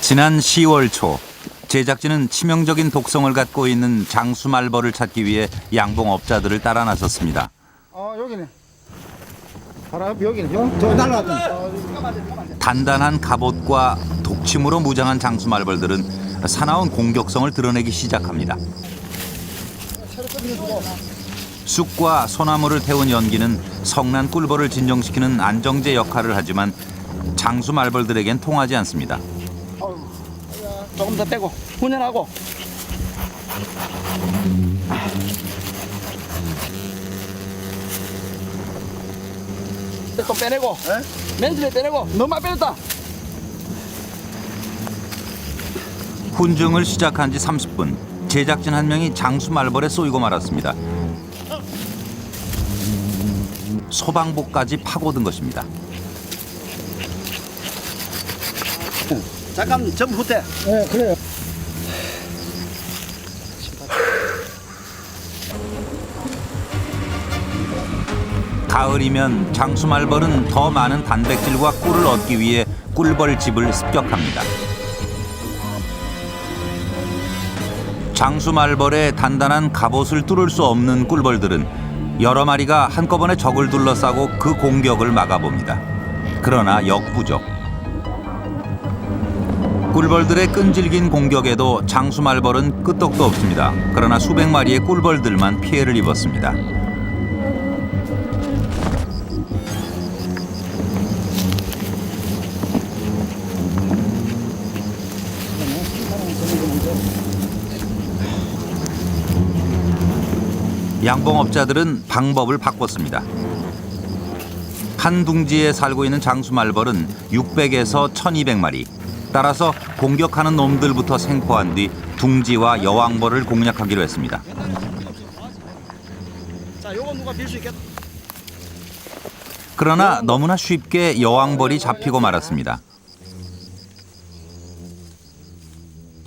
지난 10월 초 제작진은 치명적인 독성을 갖고 있는 장수말벌을 찾기 위해 양봉업자들을 따라 나섰습니다. 여기네. 바로 여기네. 저 날라왔다. 단단한 갑옷과 독침으로 무장한 장수말벌들은 사나운 공격성을 드러내기 시작합니다. 쑥과 소나무를 태운 연기는 성난 꿀벌을 진정시키는 안정제 역할을 하지만 장수말벌들에겐 통하지 않습니다. 조금 더 빼고 훈련하고 또 빼내고 멘트를 빼내고 너무 많이 빼냈다. 훈증을 시작한 지 30분 제작진 한 명이 장수말벌에 쏘이고 말았습니다. 소방복까지 파고든 것입니다. 잠깐 점 후퇴. 네, 그래요. 가을이면 장수말벌은 더 많은 단백질과 꿀을 얻기 위해 꿀벌집을 습격합니다. 장수말벌의 단단한 갑옷을 뚫을 수 없는 꿀벌들은 여러 마리가 한꺼번에 적을 둘러싸고 그 공격을 막아봅니다. 그러나 역부족. 꿀벌들의 끈질긴 공격에도 장수말벌은 끄떡도 없습니다. 그러나 수백 마리의 꿀벌들만 피해를 입었습니다. 양봉업자들은 방법을 바꿨습니다. 한 둥지에 살고 있는 장수말벌은 600에서 1200마리. 따라서 공격하는 놈들부터 생포한 뒤 둥지와 여왕벌을 공략하기로 했습니다. 자, 요거 누가 빌 수 있겠다. 그러나 너무나 쉽게 여왕벌이 잡히고 말았습니다.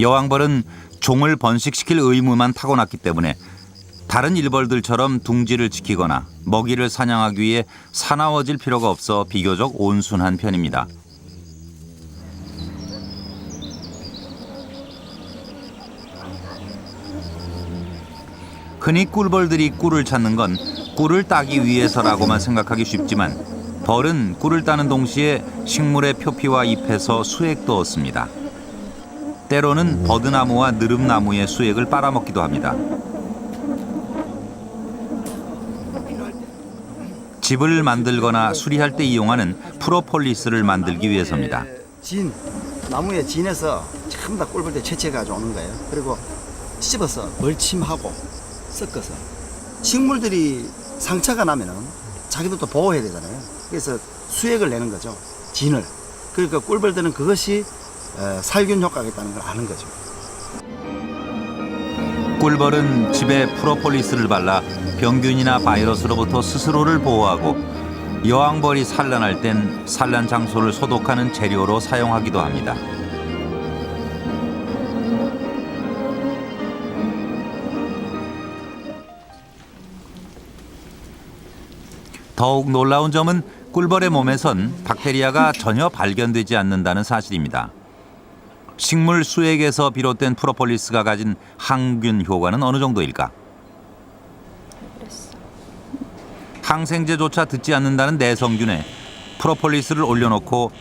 여왕벌은 종을 번식시킬 의무만 타고났기 때문에 다른 일벌들처럼 둥지를 지키거나 먹이를 사냥하기 위해 사나워질 필요가 없어 비교적 온순한 편입니다. 흔히 꿀벌들이 꿀을 찾는 건 꿀을 따기 위해서라고만 생각하기 쉽지만 벌은 꿀을 따는 동시에 식물의 표피와 잎에서 수액도 얻습니다. 때로는 버드나무와 느릅나무의 수액을 빨아먹기도 합니다. 집을 만들거나 수리할 때 이용하는 프로폴리스를 만들기 위해서입니다. 나무의 진에서 전부 다 꿀벌들 채취해가지고 오는 거예요. 그리고 씹어서 멀침하고 섞어서 식물들이 상처가 나면은 자기들도 보호해야 되잖아요. 그래서 수액을 내는 거죠. 진을. 그러니까 꿀벌들은 그것이 살균 효과가 있다는 걸 아는 거죠. 꿀벌은 집에 프로폴리스를 발라 병균이나 바이러스로부터 스스로를 보호하고 여왕벌이 산란할 땐 산란 장소를 소독하는 재료로 사용하기도 합니다. 더욱 놀라운 점은 꿀벌의 몸에선 박테리아가 전혀 발견되지 않는다는 사실입니다. 식물 수액에서 비롯된 프로폴리스가 가진 항균 효과는 어느 정도일까? 항생제조차 듣지 않는다는 내성균에 프로폴리스를 올려놓고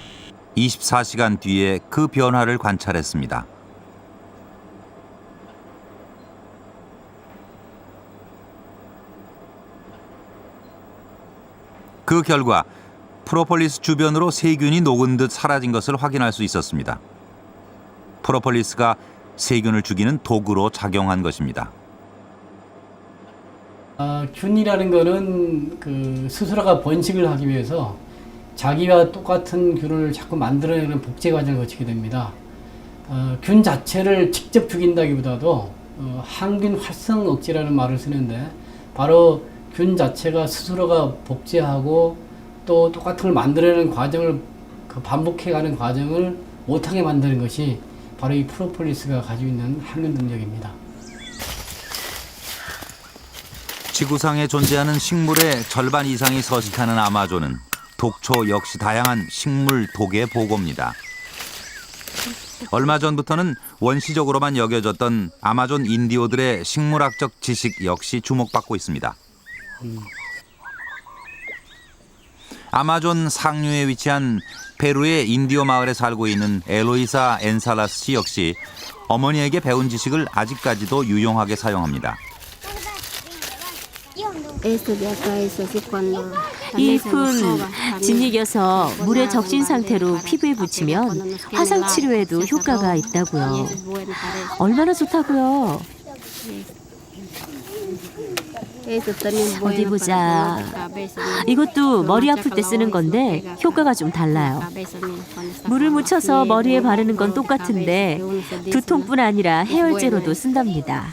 24시간 뒤에 그 변화를 관찰했습니다. 그 결과 프로폴리스 주변으로 세균이 녹은 듯 사라진 것을 확인할 수 있었습니다. 프로폴리스가 세균을 죽이는 도구로 작용한 것입니다. 균이라는 거는 스스로가 번식을 하기 위해서 자기와 똑같은 균을 자꾸 만들어내는 복제 과정을 거치게 됩니다. 균 자체를 직접 죽인다기보다도 항균 활성 억제라는 말을 쓰는데 바로 균 자체가 스스로가 복제하고 또 똑같은 걸 만들어내는 과정을 반복해가는 과정을 못하게 만드는 것이 바로 이 프로폴리스가 가지고 있는 항균 능력입니다. 지구상에 존재하는 식물의 절반 이상이 서식하는 아마존은 독초 역시 다양한 식물 독의 보고입니다. 얼마 전부터는 원시적으로만 여겨졌던 아마존 인디오들의 식물학적 지식 역시 주목받고 있습니다. 아마존 상류에 위치한 페루의 인디오 마을에 살고 있는 엘로이사 엔살라스 씨 역시 어머니에게 배운 지식을 아직까지도 유용하게 사용합니다. 이 잎은 진이겨서 물에 적신 상태로 피부에 붙이면 화상 치료에도 효과가 있다고요. 얼마나 좋다고요. 어디 보자. 이것도 머리 아플 때 쓰는 건데 효과가 좀 달라요. 물을 묻혀서 머리에 바르는 건 똑같은데 두통뿐 아니라 해열제로도 쓴답니다.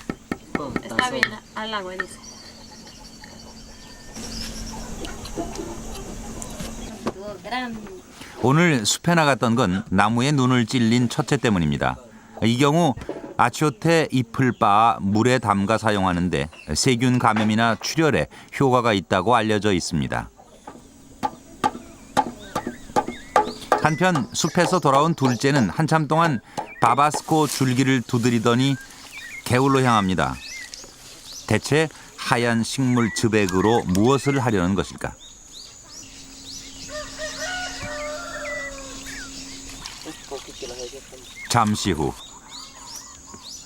오늘 숲에 나갔던 건 나무에 눈을 찔린 첫째 때문입니다. 이 경우 아치오테 잎을 빻아 물에 담가 사용하는데 세균 감염이나 출혈에 효과가 있다고 알려져 있습니다. 한편 숲에서 돌아온 둘째는 한참 동안 바바스코 줄기를 두드리더니 개울로 향합니다. 대체 하얀 식물 즙액으로 무엇을 하려는 것일까? 잠시 후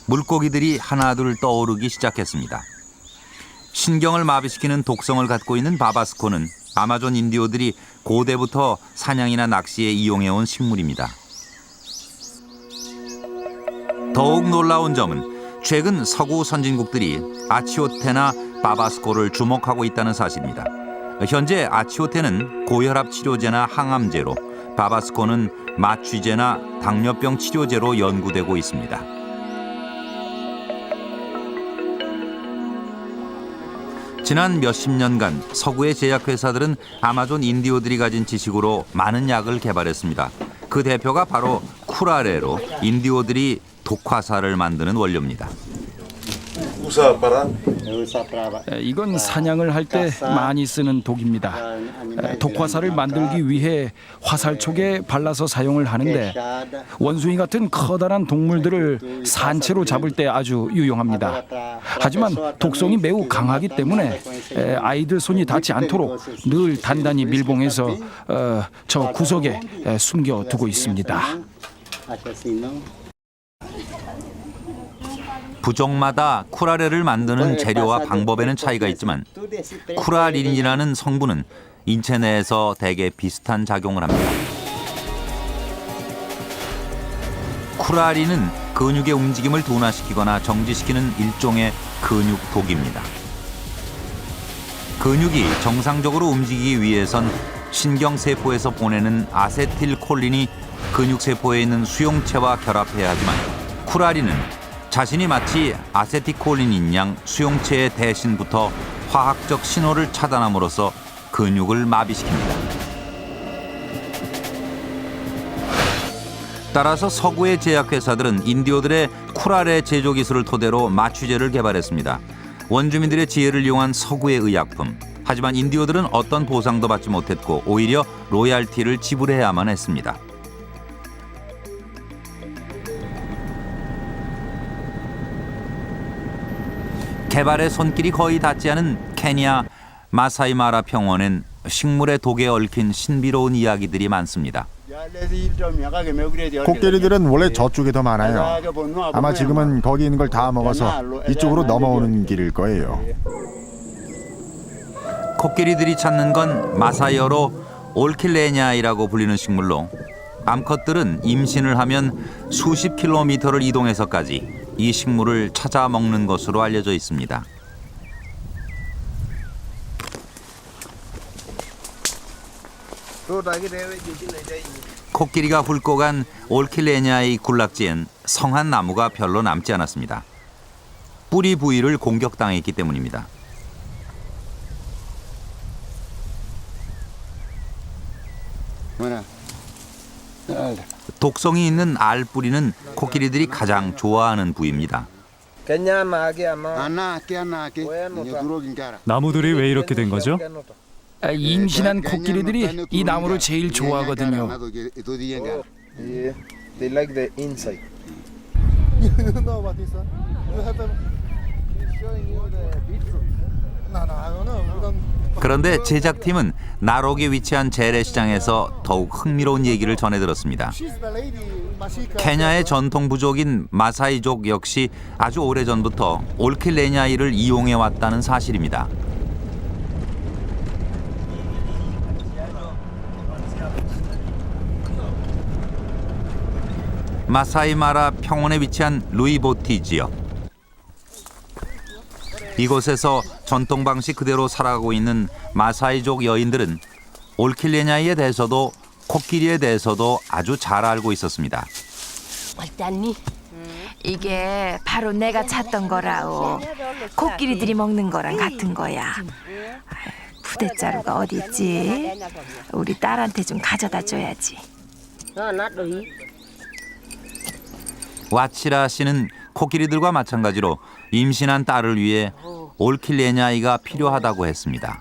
물고기들이 하나둘 떠오르기 시작했습니다. 신경을 마비시키는 독성을 갖고 있는 바바스코는 아마존 인디오들이 고대부터 사냥이나 낚시에 이용해온 식물입니다. 더욱 놀라운 점은 최근 서구 선진국들이 아치오테나 바바스코를 주목하고 있다는 사실입니다. 현재 아치오테는 고혈압 치료제나 항암제로, 바바스코는 마취제나 당뇨병 치료제로 연구되고 있습니다. 지난 몇십 년간 서구의 제약회사들은 아마존 인디오들이 가진 지식으로 많은 약을 개발했습니다. 그 대표가 바로 쿠라레로 인디오들이 독화살을 만드는 원료입니다. 이건 사냥을 할 때 많이 쓰는 독입니다. 독화살을 만들기 위해 화살촉에 발라서 사용을 하는데 원숭이 같은 커다란 동물들을 산채로 잡을 때 아주 유용합니다. 하지만 독성이 매우 강하기 때문에 아이들 손이 닿지 않도록 늘 단단히 밀봉해서 저 구석에 숨겨두고 있습니다. 부족마다 쿠라레를 만드는 재료와 방법에는 차이가 있지만 쿠라린이라는 성분은 인체 내에서 대개 비슷한 작용을 합니다. 쿠라린은 근육의 움직임을 둔화시키거나 정지시키는 일종의 근육 독입니다. 근육이 정상적으로 움직이기 위해선 신경세포에서 보내는 아세틸콜린이 근육세포에 있는 수용체와 결합해야 하지만 쿠라린은 자신이 마치 아세틸콜린인 양 수용체의 대신부터 화학적 신호를 차단함으로써 근육을 마비시킵니다. 따라서 서구의 제약회사들은 인디오들의 쿠라레 제조 기술을 토대로 마취제를 개발했습니다. 원주민들의 지혜를 이용한 서구의 의약품. 하지만 인디오들은 어떤 보상도 받지 못했고 오히려 로얄티를 지불해야만 했습니다. 개발의 손길이 거의 닿지 않은 케냐 마사이마라 평원엔 식물의 독에 얽힌 신비로운 이야기들이 많습니다. 코끼리들은 원래 저쪽에 더 많아요. 아마 지금은 거기 있는 걸 다 먹어서 이쪽으로 넘어오는 길일 거예요. 코끼리들이 찾는 건 마사이어로 올킬레냐이라고 불리는 식물로 암컷들은 임신을 하면 수십 킬로미터를 이동해서까지 이 식물을 찾아 먹는 것으로 알려져 있습니다. 코끼리가 훑고 간 올킬레냐의 군락지엔 성한 나무가 별로 남지 않았습니다. 뿌리 부위를 공격당했기 때문입니다. 독성이 있는 알 뿌리는 코끼리들이 가장 좋아하는 부위입니다. 나무들이 왜 이렇게 된 거죠? 임신한 코끼리들이 이 나무를 제일 좋아하거든요. They like the inside. You know what is that? You have them. He's showing you the beetroot. No, I don't know. We don't. 그런데 제작팀은 나록에 위치한 재래시장에서 더욱 흥미로운 얘기를 전해 들었습니다. She's the lady. Masika. 케냐의 전통 부족인 마사이족 역시 아주 오래전부터 올킬레냐이를 이용해 왔다는 사실입니다. 마사이마라 평원에 위치한 루이보티 지역. 이곳에서 전통 방식 그대로 살아가고 있는 마사이족 여인들은 올킬레냐이에 대해서도 코끼리에 대해서도 아주 잘 알고 있었습니다. 이게 바로 내가 찾던 거라오. 코끼리들이 먹는 거랑 같은 거야. 부대자루가 어디 있지? 우리 딸한테 좀 가져다 줘야지. 와치라 씨는 코끼리들과 마찬가지로 임신한 딸을 위해 올킬레냐이가 필요하다고 했습니다.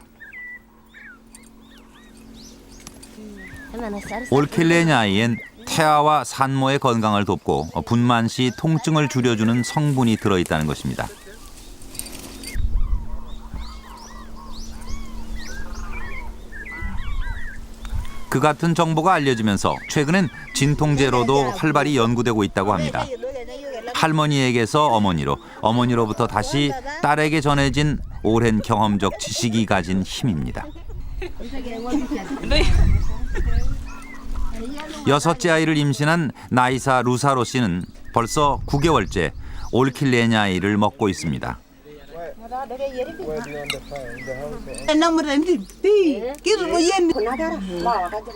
올킬레냐이엔 태아와 산모의 건강을 돕고 분만 시 통증을 줄여주는 성분이 들어있다는 것입니다. 그 같은 정보가 알려지면서 최근엔 진통제로도 활발히 연구되고 있다고 합니다. 할머니에게서 어머니로, 어머니로부터 다시 딸에게 전해진 오랜 경험적 지식이 가진 힘입니다. 여섯째 아이를 임신한 나이사 루사로 씨는 벌써 9개월째 올킬레냐이를 먹고 있습니다.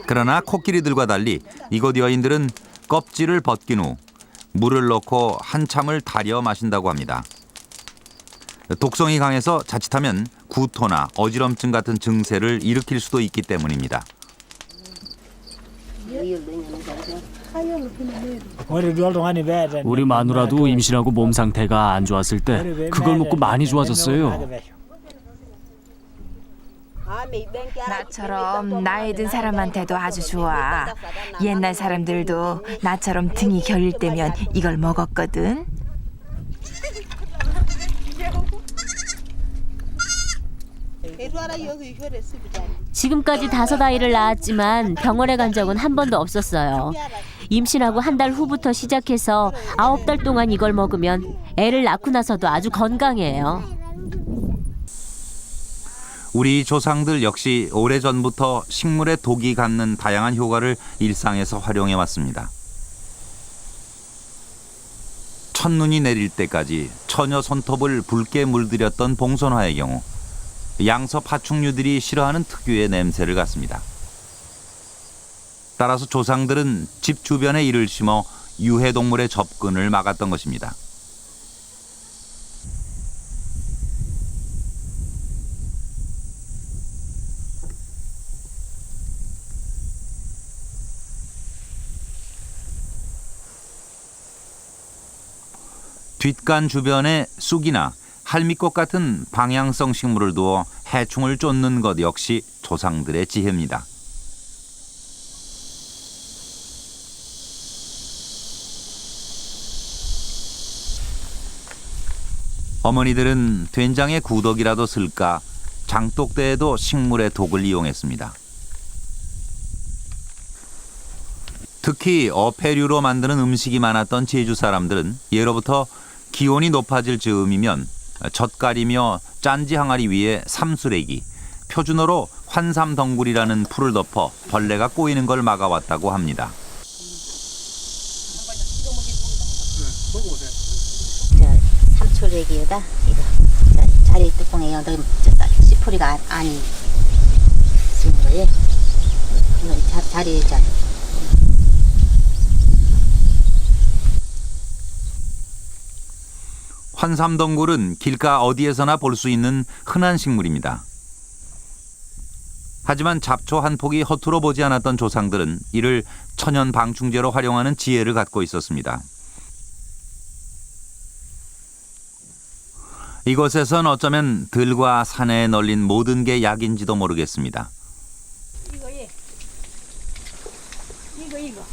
그러나 코끼리들과 달리 이곳 여인들은 껍질을 벗긴 후 물을 넣고 한참을 달여 마신다고 합니다. 독성이 강해서 자칫하면 구토나 어지럼증 같은 증세를 일으킬 수도 있기 때문입니다. 우리 마누라도 임신하고 몸 상태가 안 좋았을 때 그걸 먹고 많이 좋아졌어요. 나처럼 나이 든 사람한테도 아주 좋아. 옛날 사람들도 나처럼 등이 결릴 때면 이걸 먹었거든. 지금까지 5아이를 낳았지만 병원에 간 적은 한 번도 없었어요. 임신하고 한 달 후부터 시작해서 9달 동안 이걸 먹으면 애를 낳고 나서도 아주 건강해요. 우리 조상들 역시 오래전부터 식물의 독이 갖는 다양한 효과를 일상에서 활용해 왔습니다. 첫눈이 내릴 때까지 처녀 손톱을 붉게 물들였던 봉선화의 경우 양서 파충류들이 싫어하는 특유의 냄새를 갖습니다. 따라서 조상들은 집 주변에 이를 심어 유해동물의 접근을 막았던 것입니다. 뒷간 주변에 쑥이나 할미꽃 같은 방향성 식물을 두어 해충을 쫓는 것 역시 조상들의 지혜입니다. 어머니들은 된장에 구덕이라도 쓸까 장독대에도 식물의 독을 이용했습니다. 특히 어패류로 만드는 음식이 많았던 제주 사람들은 예로부터 기온이 높아질 즈음이면 젓갈이며 짠지 항아리 위에 삼수레기, 표준어로 환삼덩굴이라는 풀을 덮어 벌레가 꼬이는 걸 막아왔다고 합니다. 삼수레기에다 이거 자리 뚜껑에 넣으면 씨풀이가 안 쓰는 거예요. 자리에 자. 환삼덩굴은 길가 어디에서나 볼 수 있는 흔한 식물입니다. 하지만 잡초 한 폭이 허투루 보지 않았던 조상들은 이를 천연 방충제로 활용하는 지혜를 갖고 있었습니다. 이곳에선 어쩌면 들과 산에 널린 모든 게 약인지도 모르겠습니다. 이거.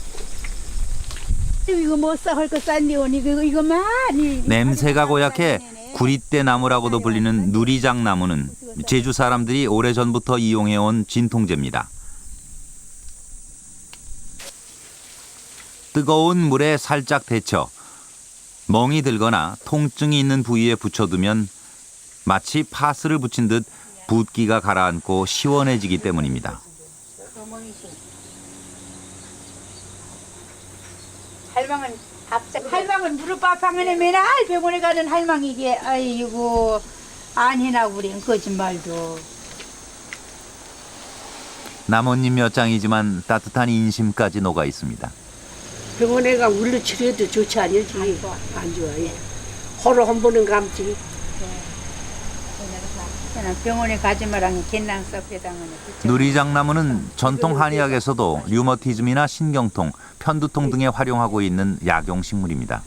이거 뭐 싸할 거 싼데 오니 이거 많이 냄새가 고약해 구리대 나무라고도 불리는 누리장 나무는 제주 사람들이 오래전부터 이용해온 진통제입니다. 뜨거운 물에 살짝 데쳐 멍이 들거나 통증이 있는 부위에 붙여두면 마치 파스를 붙인 듯 붓기가 가라앉고 시원해지기 때문입니다. 할망은 무릎 아파하면 맨날 병원에 가는 할망이게 아이고 안 해나 우린 거짓말도. 나뭇잎 몇 장이지만 따뜻한 인심까지 녹아 있습니다. 병원에 가 물리치료도 좋지 않을지 안 좋아해. 하루 한 번은 감지. 병원에 가지 말라니 겐랑 썩대당하네. 누리장 나무는 전통 한의학에서도 류머티즘이나 신경통, 편두통 등에 활용하고 있는 약용식물입니다.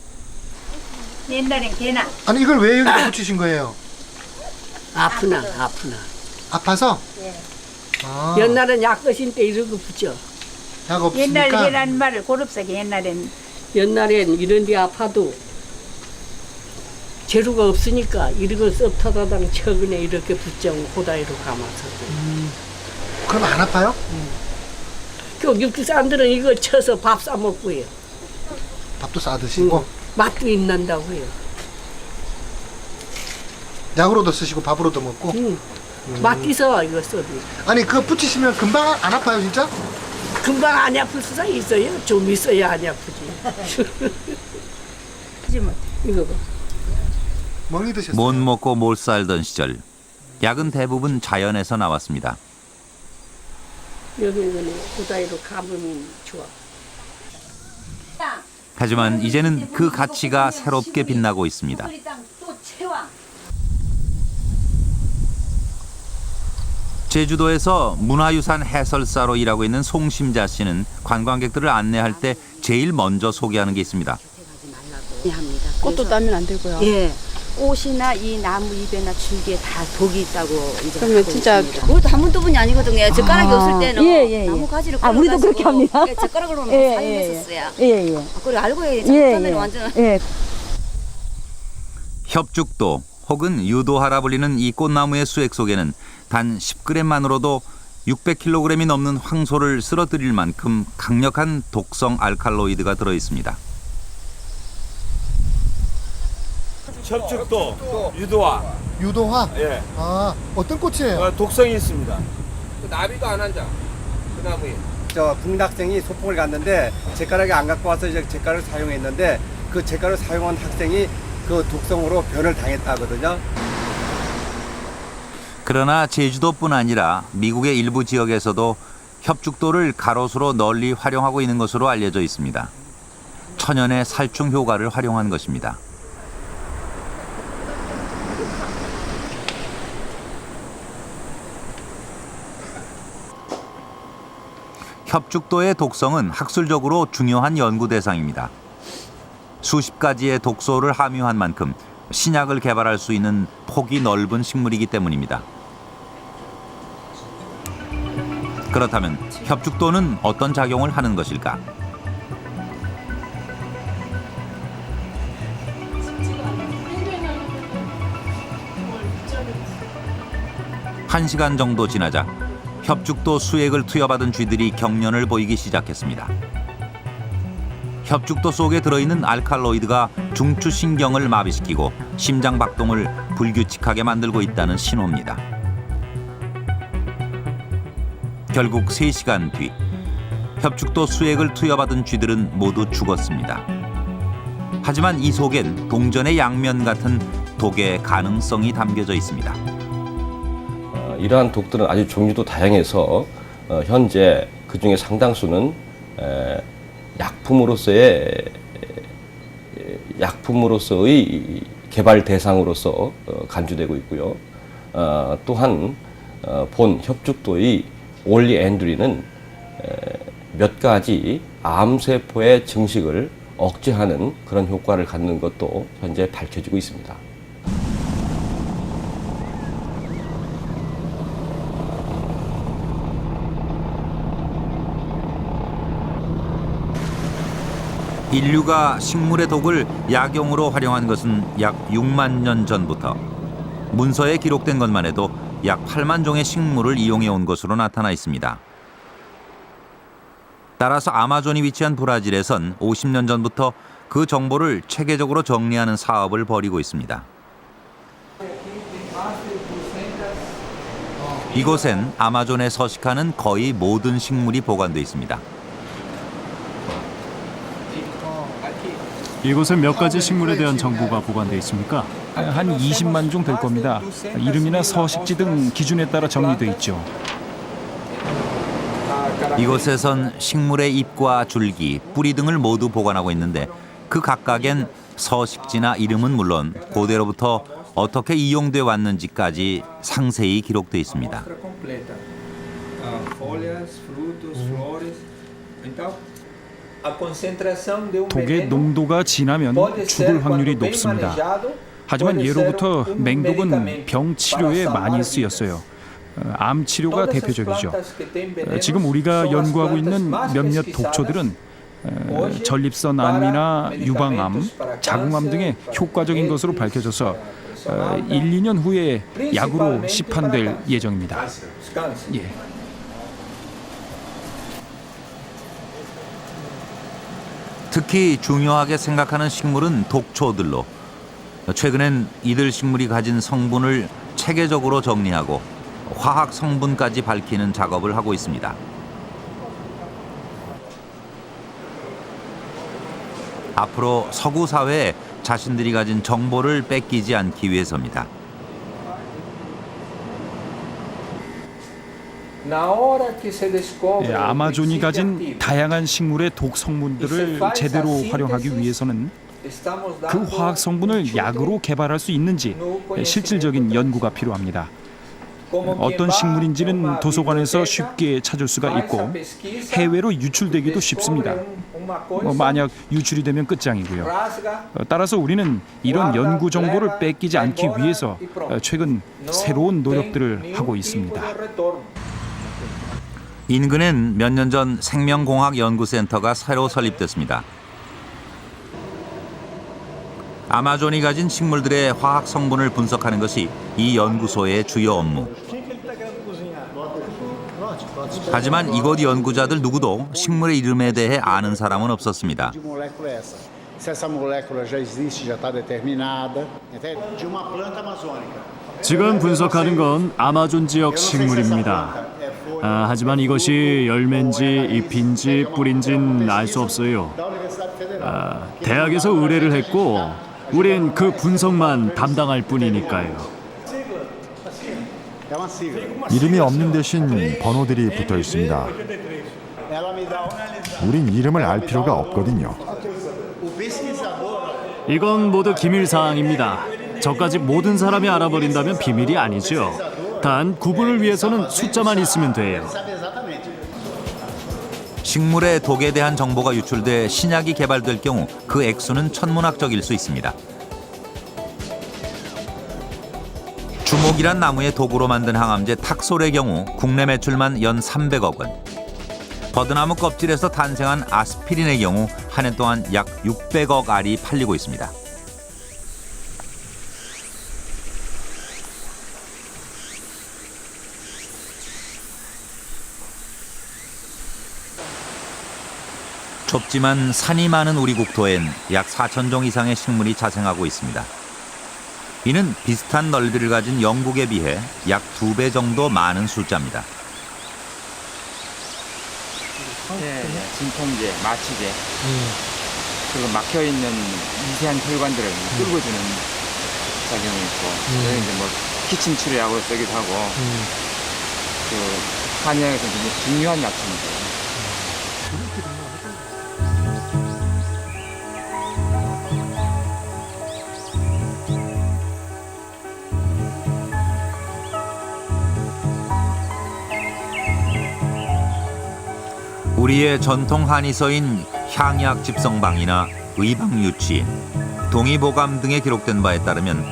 옛날엔 개나. 아니 이걸 왜 여기다 붙이신 거예요? 아프나. 아파서? 예. 아, 옛날엔 약 드실 때 이런 거 붙여. 약 없으니까. 옛날 개란 말을 고릅사게 옛날엔. 옛날엔 이런 데 아파도 재료가 없으니까 이런 걸 썩타다당 최근에 이렇게 붙잡고 호다이로 감아서. 그럼 안 아파요? 그 육주 사람들은 이거 쳐서 밥 싸 먹고요. 밥도 싸 드시고 맛도 있는다고요. 약으로도 쓰시고 밥으로도 먹고. 맛 있어 이거 써도. 아니 그거 붙이시면 금방 안 아파요 진짜? 금방 안 아플 수가 있어요. 좀 있어야 안 아프지. 이거 봐. 멍이 드셨어요? 못 먹고 못 살던 시절 약은 대부분 자연에서 나왔습니다. 여기는 호다이로 감으면 좋아. 하지만 이제는 그 가치가 새롭게 빛나고 있습니다. 제주도에서 문화유산 해설사로 일하고 있는 송심자 씨는 관광객들을 안내할 때 제일 먼저 소개하는 게 있습니다. 꽃도 따면 안 되고요. 예. 꽃이나 이 나무 잎에나 줄기에 다 독이 있다고 이제 그러면 진짜 그것도 한 번도 분이 아니거든요. 젓가락이 없을 때는 나무 가지를 우리도 그렇게 합니다. 젓가락으로 사용했었어요. 예. 그걸 알고 해야 처음에는 완전 협죽도 혹은 유도하라 불리는 이 꽃나무의 수액 속에는 단 10g만으로도 600kg이 넘는 황소를 쓰러뜨릴 만큼 강력한 독성 알칼로이드가 들어 있습니다. 협죽도 유도화. 유도화? 예. 아 어떤 꽃이에요? 독성이 있습니다. 나비도 안 앉아. 그 나무에. 저 국민학생이 소풍을 갔는데 젓가락이 안 갖고 와서 이제 젓가락을 사용했는데 그 젓가락을 사용한 학생이 그 독성으로 변을 당했다거든요. 그러나 제주도뿐 아니라 미국의 일부 지역에서도 협죽도를 가로수로 널리 활용하고 있는 것으로 알려져 있습니다. 천연의 살충 효과를 활용한 것입니다. 협죽도의 독성은 학술적으로 중요한 연구 대상입니다. 수십 가지의 독소를 함유한 만큼 신약을 개발할 수 있는 폭이 넓은 식물이기 때문입니다. 그렇다면 협죽도는 어떤 작용을 하는 것일까? 1시간 정도 지나자 협죽도 수액을 투여받은 쥐들이 경련을 보이기 시작했습니다. 협죽도 속에 들어있는 알칼로이드가 중추신경을 마비시키고 심장 박동을 불규칙하게 만들고 있다는 신호입니다. 결국 3시간 뒤 협죽도 수액을 투여받은 쥐들은 모두 죽었습니다. 하지만 이 속엔 동전의 양면 같은 독의 가능성이 담겨져 있습니다. 이러한 독들은 아주 종류도 다양해서 현재 그중에 상당수는 약품으로서의 개발 대상으로서 간주되고 있고요. 또한 본 협죽도의 올리엔두린은 몇 가지 암세포의 증식을 억제하는 그런 효과를 갖는 것도 현재 밝혀지고 있습니다. 인류가 식물의 독을 약용으로 활용한 것은 약 6만 년 전부터 문서에 기록된 것만 해도 약 8만 종의 식물을 이용해 온 것으로 나타나 있습니다. 따라서 아마존이 위치한 브라질에선 50년 전부터 그 정보를 체계적으로 정리하는 사업을 벌이고 있습니다. 이곳엔 아마존에 서식하는 거의 모든 식물이 보관돼 있습니다. 이곳엔 몇 가지 식물에 대한 정보가 보관돼 있습니까? 한 20만 종 될 겁니다. 이름이나 서식지 등 기준에 따라 정리돼 있죠. 이곳에선 식물의 잎과 줄기, 뿌리 등을 모두 보관하고 있는데 그 각각엔 서식지나 이름은 물론 고대로부터 어떻게 이용돼 왔는지까지 상세히 기록돼 있습니다. 독의 농도가 진하면 죽을 확률이 높습니다. 하지만 예로부터 맹독은 병 치료에 많이 쓰였어요. 암 치료가 대표적이죠. 지금 우리가 연구하고 있는 몇몇 독초들은 전립선 암이나 유방암, 자궁암 등의 효과적인 것으로 밝혀져서 1, 2년 후에 약으로 시판될 예정입니다. 예. 특히 중요하게 생각하는 식물은 독초들로 최근엔 이들 식물이 가진 성분을 체계적으로 정리하고 화학 성분까지 밝히는 작업을 하고 있습니다. 앞으로 서구 사회에 자신들이 가진 정보를 뺏기지 않기 위해서입니다. 아마존이 가진 다양한 식물의 독 성분들을 제대로 활용하기 위해서는 그 화학 성분을 약으로 개발할 수 있는지 실질적인 연구가 필요합니다. 어떤 식물인지는 도서관에서 쉽게 찾을 수가 있고 해외로 유출되기도 쉽습니다. 만약 유출이 되면 끝장이고요. 따라서 우리는 이런 연구 정보를 뺏기지 않기 위해서 최근 새로운 노력들을 하고 있습니다. 인근엔 몇 년 전 생명공학연구센터가 새로 설립됐습니다. 아마존이 가진 식물들의 화학 성분을 분석하는 것이 이 연구소의 주요 업무. 하지만 이곳 연구자들 누구도 식물의 이름에 대해 아는 사람은 없었습니다. 지금 분석하는 건 아마존 지역 식물입니다. 하지만 이것이 열매인지 잎인지 뿌리인지는 알 수 없어요. 대학에서 의뢰를 했고 우린 그 분석만 담당할 뿐이니까요. 이름이 없는 대신 번호들이 붙어 있습니다. 우린 이름을 알 필요가 없거든요. 이건 모두 기밀 사항입니다. 저까지 모든 사람이 알아버린다면 비밀이 아니죠. 단 구분을 위해서는 숫자만 있으면 돼요. 식물의 독에 대한 정보가 유출돼 신약이 개발될 경우 그 액수는 천문학적일 수 있습니다. 주목이란 나무의 독으로 만든 항암제 탁솔의 경우 국내 매출만 연 300억 원. 버드나무 껍질에서 탄생한 아스피린의 경우 한 해 동안 약 600억 알이 팔리고 있습니다. 좁지만 산이 많은 우리 국토엔 약 4,000종 이상의 식물이 자생하고 있습니다. 이는 비슷한 넓이를 가진 영국에 비해 약 2배 정도 많은 숫자입니다. 진통제, 마취제, 그리고 막혀있는 미세한 혈관들을 뚫어주는 작용이 있고, 이제 뭐 기침 치료약으로 쓰기도 하고, 그 한의학에서 굉장히 중요한 약품이죠. 우리의 전통 한의서인 향약 집성방이나 의방유치, 동의보감 등에 기록된 바에 따르면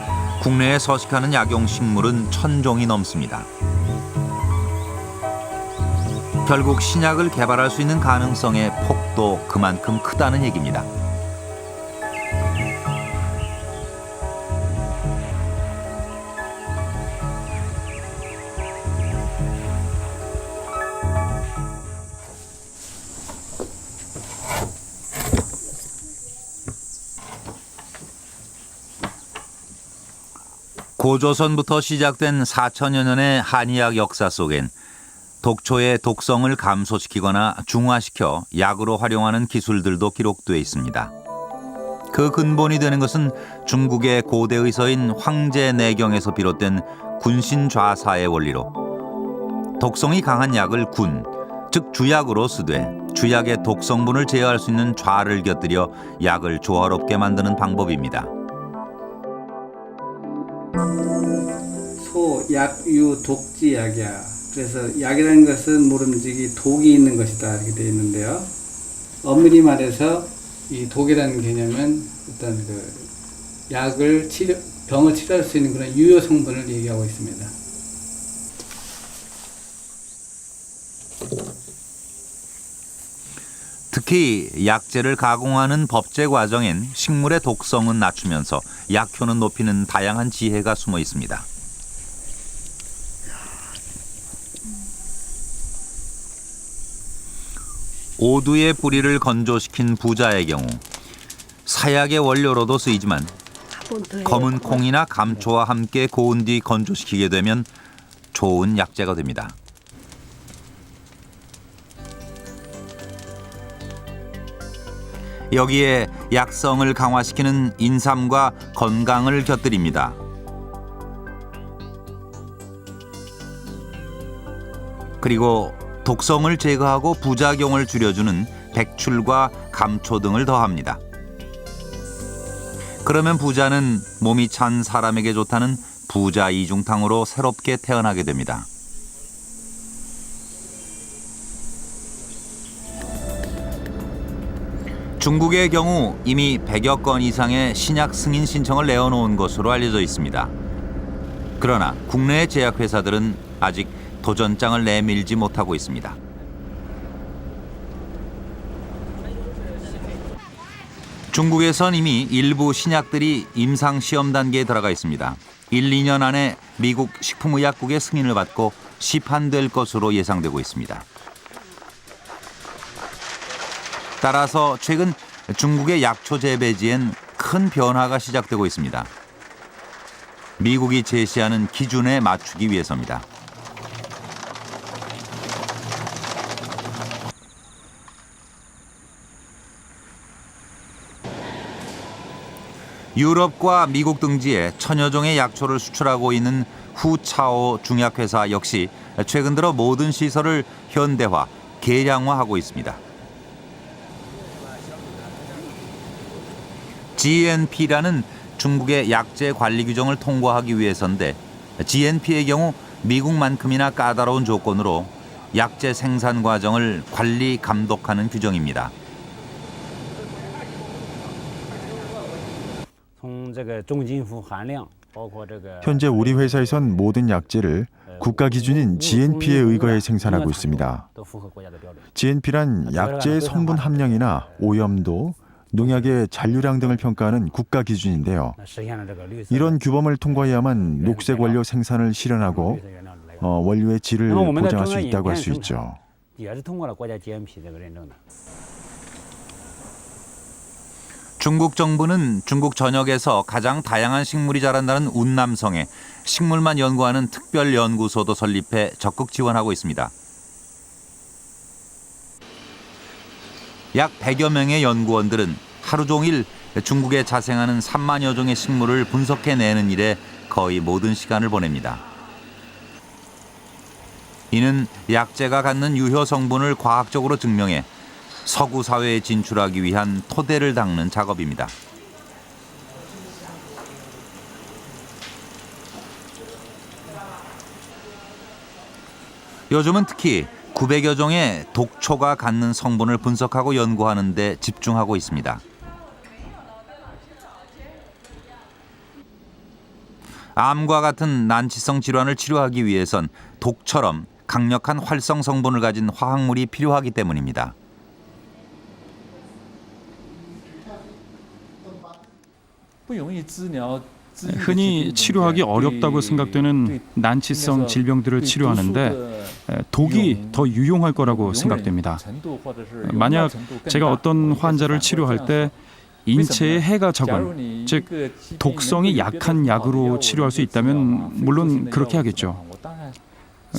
국내에 서식하는 약용식물은 1,000종이 넘습니다. 결국 신약을 개발할 수 있는 가능성의 폭도 그만큼 크다는 얘기입니다. 고조선부터 시작된 4천여 년의 한의학 역사 속엔 독초의 독성을 감소시키거나 중화시켜 약으로 활용하는 기술들도 기록돼 있습니다. 그 근본이 되는 것은 중국의 고대 의서인 황제내경에서 비롯된 군신좌사의 원리로 독성이 강한 약을 군, 즉 주약으로 쓰되 주약의 독성분을 제어할 수 있는 좌를 곁들여 약을 조화롭게 만드는 방법입니다. 소약유 독지약이야. 그래서 약이라는 것은 모름지기 독이 있는 것이다 이렇게 되어 있는데요. 엄밀히 말해서 이 독이라는 개념은 어떤 그 약을 병을 치료할 수 있는 그런 유효 성분을 얘기하고 있습니다. 특히 약재를 가공하는 법제 과정엔 식물의 독성은 낮추면서 약효는 높이는 다양한 지혜가 숨어 있습니다. 오두의 뿌리를 건조시킨 부자의 경우 사약의 원료로도 쓰이지만 검은 콩이나 감초와 함께 고운 뒤 건조시키게 되면 좋은 약재가 됩니다. 여기에 약성을 강화시키는 인삼과 건강을 곁들입니다. 그리고 독성을 제거하고 부작용을 줄여주는 백출과 감초 등을 더합니다. 그러면 부자는 몸이 찬 사람에게 좋다는 부자 이중탕으로 새롭게 태어나게 됩니다. 중국의 경우 이미 100여 건 이상의 신약 승인 신청을 내어놓은 것으로 알려져 있습니다. 그러나 국내의 제약회사들은 아직 도전장을 내밀지 못하고 있습니다. 중국에선 이미 일부 신약들이 임상시험 단계에 들어가 있습니다. 1, 2년 안에 미국 식품의약국의 승인을 받고 시판될 것으로 예상되고 있습니다. 따라서 최근 중국의 약초 재배지엔 큰 변화가 시작되고 있습니다. 미국이 제시하는 기준에 맞추기 위해서입니다. 유럽과 미국 등지에 천여 종의 약초를 수출하고 있는 후차오 중약회사 역시 최근 들어 모든 시설을 현대화, 개량화하고 있습니다. GNP라는 중국의 약재 관리 규정을 통과하기 위해서인데 GNP의 경우 미국만큼이나 까다로운 조건으로 약재 생산 과정을 관리 감독하는 규정입니다. 현재 우리 회사에선 모든 약재를 국가 기준인 GNP에 의거해 생산하고 있습니다. GNP란 약재의 성분 함량이나 오염도, 농약의 잔류량 등을 평가하는 국가 기준인데요. 이런 규범을 통과해야만 녹색 원료 생산을 실현하고 원료의 질을 보장할 수 있다고 할 수 있죠. 중국 정부는 중국 전역에서 가장 다양한 식물이 자란다는 운남성에 식물만 연구하는 특별 연구소도 설립해 적극 지원하고 있습니다. 약 100여 명의 연구원들은 하루 종일 중국에 자생하는 3만여 종의 식물을 분석해내는 일에 거의 모든 시간을 보냅니다. 이는 약재가 갖는 유효 성분을 과학적으로 증명해 서구 사회에 진출하기 위한 토대를 닦는 작업입니다. 요즘은 특히 900여 종의 독초가 갖는 성분을 분석하고 연구하는 데 집중하고 있습니다. 암과 같은 난치성 질환을 치료하기 위해선 독처럼 강력한 활성 성분을 가진 화학물이 필요하기 때문입니다. 흔히 치료하기 어렵다고 생각되는 난치성 질병들을 치료하는데 독이 더 유용할 거라고 생각됩니다. 만약 제가 어떤 환자를 치료할 때 인체에 해가 적은, 즉 독성이 약한 약으로 치료할 수 있다면 물론 그렇게 하겠죠.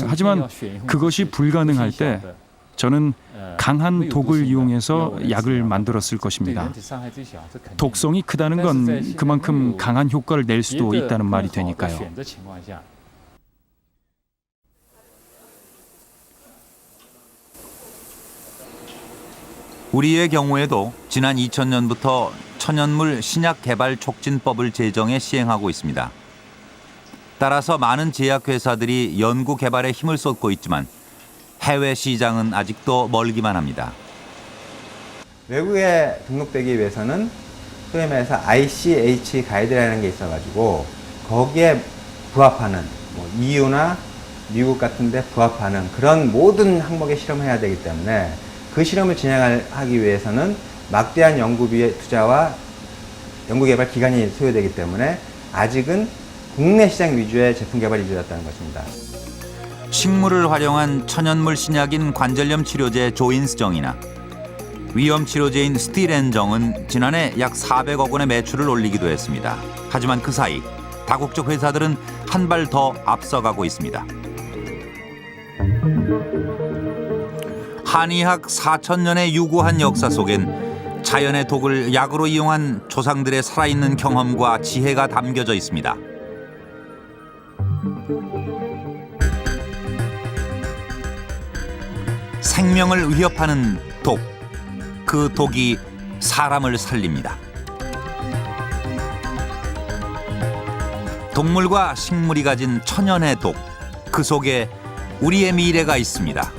하지만 그것이 불가능할 때 저는 강한 독을 이용해서 약을 만들었을 것입니다. 독성이 크다는 건 그만큼 강한 효과를 낼 수도 있다는 말이 되니까요. 우리의 경우에도 지난 2000년부터 천연물 신약 개발 촉진법을 제정해 시행하고 있습니다. 따라서 많은 제약회사들이 연구 개발에 힘을 쏟고 있지만 해외 시장은 아직도 멀기만 합니다. 외국에 등록되기 위해서는 소위 말해서 ICH 가이드라는 게 있어가지고 거기에 부합하는 EU나 미국 같은 데 부합하는 그런 모든 항목의 실험을 해야 되기 때문에 그 실험을 진행하기 위해서는 막대한 연구비의 투자와 연구개발 기간이 소요되기 때문에 아직은 국내 시장 위주의 제품 개발이 이루어졌다는 것입니다. 식물을 활용한 천연물 신약인 관절염 치료제 조인스정이나 위염 치료제인 스틸앤정은 지난해 약 400억 원의 매출을 올리기도 했습니다. 하지만 그 사이 다국적 회사들은 한 발 더 앞서가고 있습니다. 한의학 4,000년의 유구한 역사 속엔 자연의 독을 약으로 이용한 조상들의 살아있는 경험과 지혜가 담겨져 있습니다. 생명을 위협하는 독, 그 독이 사람을 살립니다. 동물과 식물이 가진 천연의 독, 그 속에 우리의 미래가 있습니다.